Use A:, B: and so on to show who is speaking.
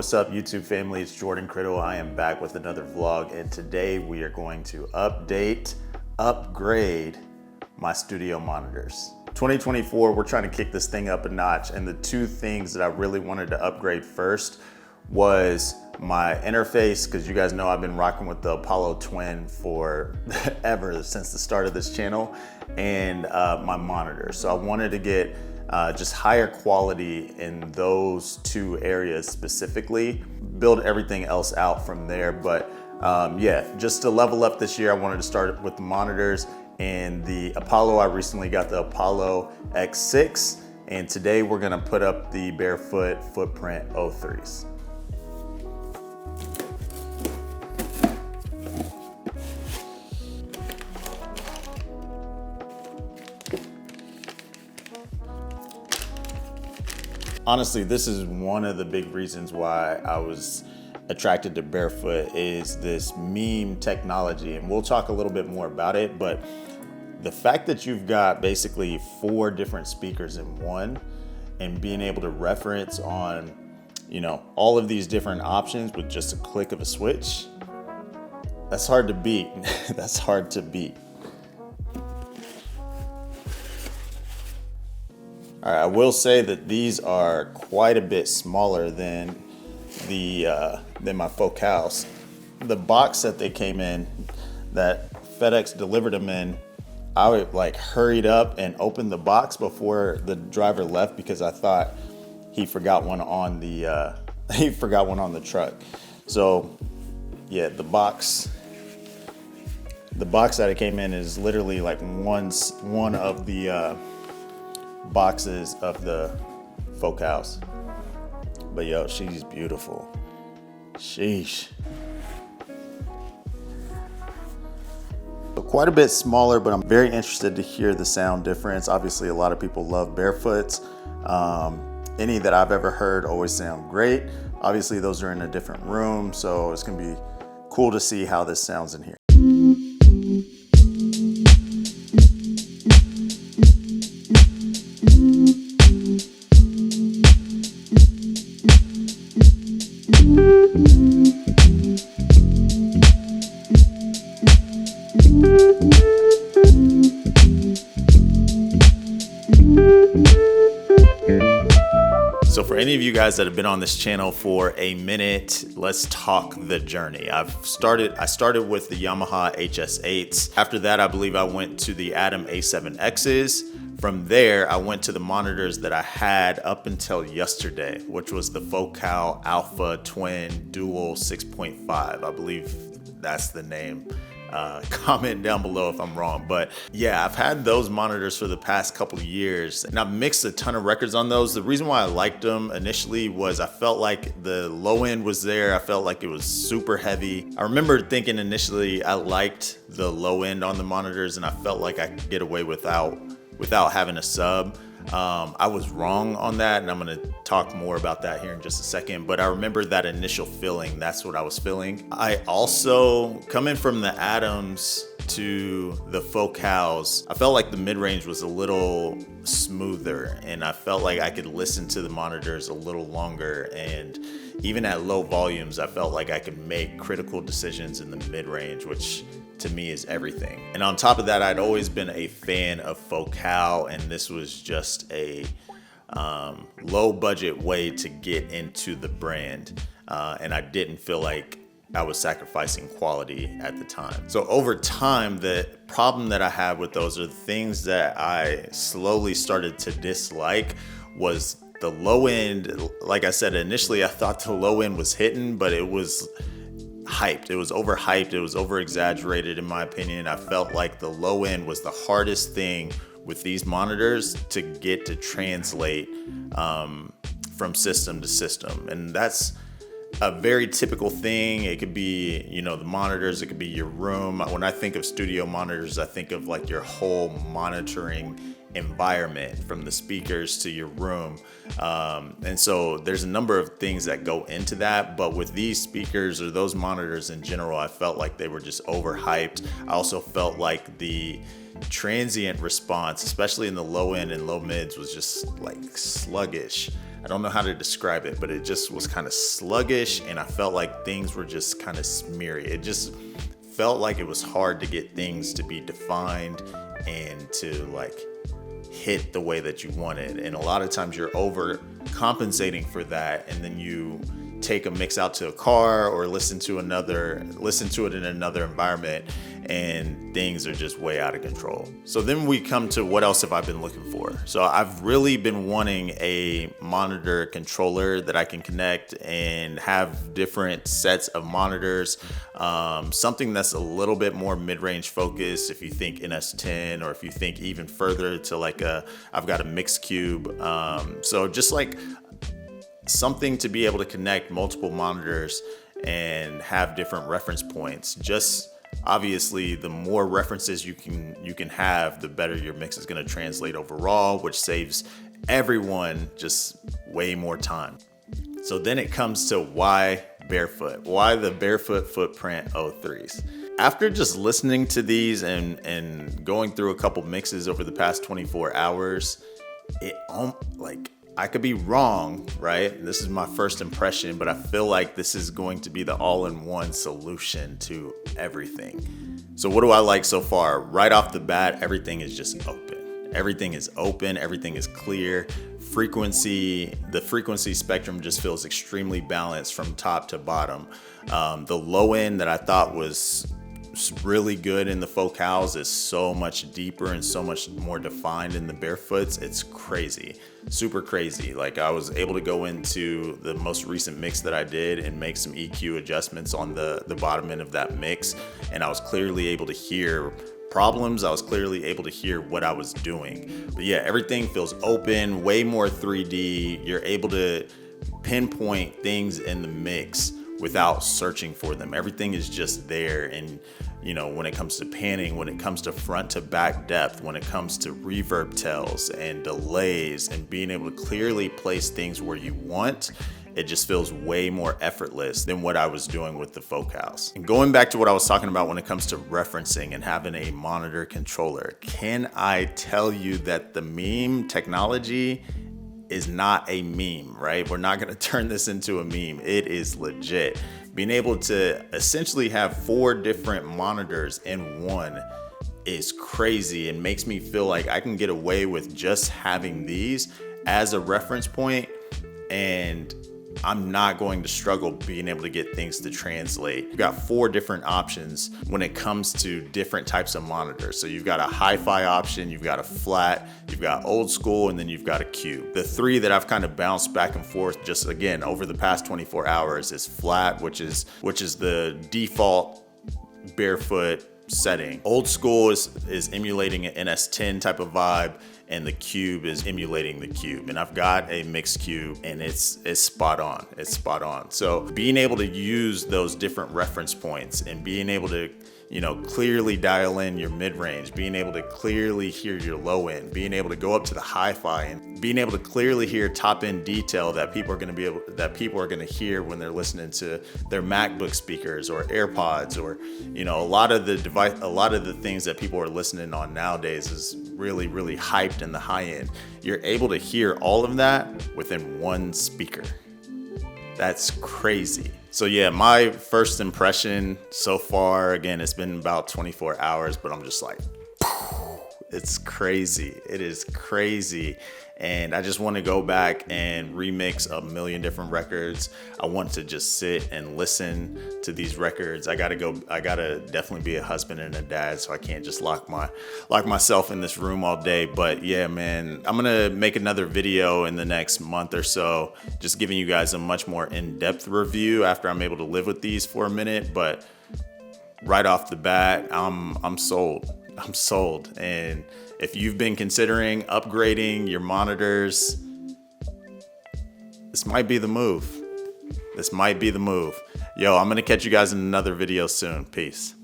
A: What's up, YouTube family? It's Jordan Criddle. I am back with another vlog, and today we are going to upgrade my studio monitors. 2024, we're trying to kick this thing up a notch, and the two things that I really wanted to upgrade first was my interface, because you guys know I've been rocking with the Apollo Twin for ever, since the start of this channel, and my monitor. So I wanted to get just higher quality in those two areas specifically, build everything else out from there. But yeah, just to level up this year, I wanted to start with the monitors and the Apollo. I recently got the Apollo X6, and today we're gonna put up the Barefoot Footprint O3s. Honestly, this is one of the big reasons why I was attracted to Barefoot, is this meme technology, and we'll talk a little bit more about it. But the fact that you've got basically 4 different speakers in one, and being able to reference on, you know, all of these different options with just a click of a switch, that's hard to beat. That's hard to beat. All right, I will say that these are quite a bit smaller than my Focals. The box that they came in, that FedEx delivered them in, I would hurried up and opened the box before the driver left, because I thought he forgot one on the truck. So yeah, the box that it came in is literally like one of the boxes of the Focals. But yo, she's beautiful. Sheesh. So quite a bit smaller, but I'm very interested to hear the sound difference. Obviously, a lot of people love Barefoots. Any that I've ever heard always sound great. Obviously, those are in a different room, so it's gonna be cool to see how this sounds in here. So for any of you guys that have been on this channel for a minute, let's talk the journey. I started with the Yamaha HS8s. After that, I believe I went to the Atom A7Xs. From there, I went to the monitors that I had up until yesterday, which was the Focal Alpha Twin Dual 6.5. I believe that's the name. Comment down below if I'm wrong, but yeah, I've had those monitors for the past couple of years, and I've mixed a ton of records on those. The reason why I liked them initially was I felt like the low end was there. I felt like it was super heavy. I remember thinking initially I liked the low end on the monitors, and I felt like I could get away without having a sub. I was wrong on that, and I'm gonna talk more about that here in just a second, but I remember that initial feeling. That's what I was feeling. I also, coming from the Atoms to the Focals, I felt like the mid-range was a little smoother, and I felt like I could listen to the monitors a little longer, and even at low volumes, I felt like I could make critical decisions in the mid-range, which to me is everything. And on top of that, I'd always been a fan of Focal, and this was just a low budget way to get into the brand. And I didn't feel like I was sacrificing quality at the time. So over time, the problem that I had with those, are the things that I slowly started to dislike, was the low end. Like I said, initially I thought the low end was hitting, but it was hyped. It was overhyped. It was over exaggerated, in my opinion. I felt like the low end was the hardest thing with these monitors to get to translate from system to system. And that's a very typical thing. It could be, you know, the monitors, it could be your room. When I think of studio monitors, I think of like your whole monitoring environment, from the speakers to your room. And so there's a number of things that go into that, but with these speakers, or those monitors in general, I felt like they were just overhyped. I also felt like the transient response, especially in the low end and low mids, was just like sluggish. I don't know how to describe it, but it just was kind of sluggish, and I felt like things were just kind of smeary. It just felt like it was hard to get things to be defined and to like hit the way that you wanted. And a lot of times you're overcompensating for that, and then you take a mix out to a car or listen to it in another environment, and things are just way out of control. So then we come to what else have I been looking for? So I've really been wanting a monitor controller that I can connect and have different sets of monitors. Something that's a little bit more mid-range focused. If you think NS10, or if you think even further to like I've got a mixed cube. So just like something to be able to connect multiple monitors and have different reference points. Just obviously, the more references you can have, the better your mix is going to translate overall, which saves everyone just way more time. So then it comes to why Barefoot? Why the Barefoot Footprint O3s? After just listening to these and going through a couple mixes over the past 24 hours, I could be wrong, right? This is my first impression, but I feel like this is going to be the all-in-one solution to everything. So what do I like so far? Right off the bat, everything is just open. Everything is open, everything is clear. The frequency spectrum just feels extremely balanced from top to bottom. The low end that I thought was really good in the focals is so much deeper and so much more defined in the Barefoots. It's crazy, super crazy. Like, I was able to go into the most recent mix that I did and make some EQ adjustments on the bottom end of that mix, and I was clearly able to hear problems. I was clearly able to hear what I was doing. But yeah, everything feels open, way more 3D. You're able to pinpoint things in the mix without searching for them. Everything is just there. And when it comes to panning, when it comes to front to back depth, when it comes to reverb tails and delays and being able to clearly place things where you want, it just feels way more effortless than what I was doing with the focals. And going back to what I was talking about when it comes to referencing and having a monitor controller, can I tell you that the meme technology is not a meme, right? We're not gonna turn this into a meme. It is legit. Being able to essentially have 4 different monitors in one is crazy and makes me feel like I can get away with just having these as a reference point, and I'm not going to struggle being able to get things to translate. You've got 4 different options when it comes to different types of monitors. So you've got a hi-fi option, you've got a flat, you've got old school, and then you've got a cube. The 3 that I've kind of bounced back and forth just again over the past 24 hours is flat, which is the default Barefoot setting. Old school is emulating an NS10 type of vibe, and the cube is emulating the cube. And I've got a mixed cube, and it's spot on. It's spot on. So being able to use those different reference points and being able to clearly dial in your mid-range, being able to clearly hear your low end, being able to go up to the hi-fi, and being able to clearly hear top-end detail that people are going to hear when they're listening to their MacBook speakers or AirPods, or a lot of the things that people are listening on nowadays is really, really hyped in the high end. You're able to hear all of that within one speaker. That's crazy. So yeah, my first impression so far, again, it's been about 24 hours, but I'm just like, it's crazy. It is crazy. And I just want to go back and remix a million different records. I want to just sit and listen to these records. I gotta definitely be a husband and a dad, so I can't just lock myself in this room all day. But yeah, man, I'm gonna make another video in the next month or so, just giving you guys a much more in-depth review after I'm able to live with these for a minute. But right off the bat, I'm sold. I'm sold. And if you've been considering upgrading your monitors, this might be the move. This might be the move. Yo, I'm gonna catch you guys in another video soon. Peace.